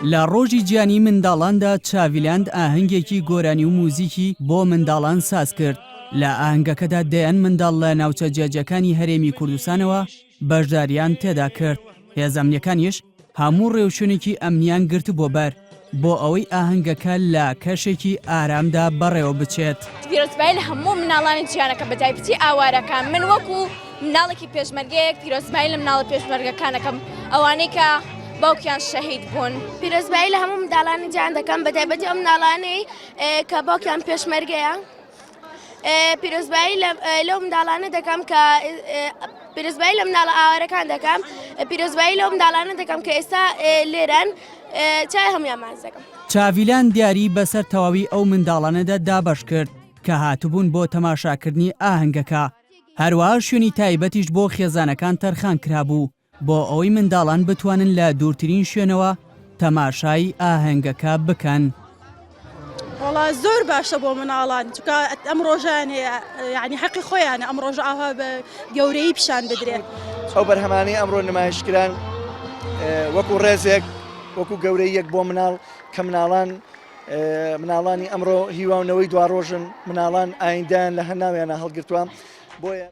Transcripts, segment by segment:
لە ڕۆژی گیانی منداڵاندا چاڤیلاند ئاهەنگێکی گۆرانی و موزیکی بۆ منداڵان ساز کرد. لە ئاهەنگەکەدا دەیان منداڵ لە ناوچە جێجەکانی هەرێمی کوردستانەوە بەشداریان تێدا کرد. هێزەمنیەکانیش هەموو ڕێوشوێنێکی ئەمنیان گرت بۆ بەر بۆ ئەوەی ئاهەنگەکە لە کەشێکی ئارامدا بەڕێوە بچێت. پیرۆزبایی لە هەموو مناڵانی جیانەکە بەتایبەتی ئاوارەکان من وەکو مناڵێکی پێشمەرگەیەک پیرۆزبایی لە مناڵە پێشمەرگەکانەکەم ئەوانەی کە باوکیان شەهید بوون. پیرۆزبایی لە هەموو منداڵانی جیان دەکەم بەتایبەتی ئەو مناڵانەی کە باوکیان پێشمەرگەیە. پیرۆزبایی لەو منداڵانە دەکەم کە پیرۆزبایی لە مناڵە ئاوارەکان دەکەم. پیرۆزبایی لەو منداڵانە دەکەم کە ئێستا لێرەن چای هەمویان ماز دەکەم. چاڤیلاند دیاری بەسەر تەواوی ئەو منداڵانەدا دابەش کرد کە هاتوبوون بۆ تەماشاکردنی ئاهەنگەکە. هەروەها شوێنی تایبەتیش بۆ خێزانەکان تەرخان کرابوو بۆ ئەوەی منداڵان بتوانن لە دوورترین شوێنەوە تەماشای ئاهەنگەکە بکەن. وڵا زۆر باشە بۆ مناڵان چونکە ئەم ڕۆژانێ یعنی حەقی خۆیانە ئەم ڕۆژە ئاها بە گەورەی پیشان بدرێت. ئەو بەرهەمانەی ئەمڕۆ نمایشکران وەکو ڕێزێک وەکو گەورەی یەک بۆ مناڵ کە مناڵانی ئەمڕۆ هیواونەوەی دوا ڕۆژن مناڵان ئایندیان لە هەناویانە هەڵگرتووە بۆیە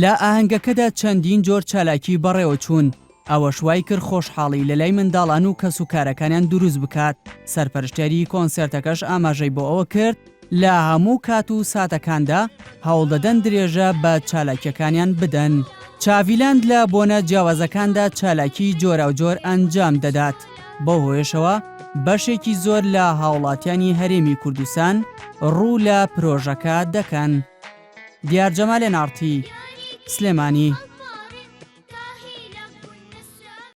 لە ئاهەنگەکەدا چەندین جۆر چالاکی بەڕێوە چوون. ئەوە شوای کرد خۆشحاڵی لە لای منداڵان و کەس و کارەکانیان دروست بکات. سەرپەرشتیاری کۆنسێرتەکەش ئاماژەی بۆ ئەوە کرد لە هەموو کات و ساتەکاندا هەوڵ دەدەن درێژە بە چالاکیەکانیان بدەن. چاڤیلاند لە بۆنە جیاوازەکاندا چالاکی جۆرا و جۆر ئەنجام دەدات. بۆ هۆیشەوە بەشێکی زۆر لە هاوڵاتیانی هەرێمی کوردستان ڕوو لە پرۆژەکە دەکەن. دیار جەمالێ نارتی، سلێمانی.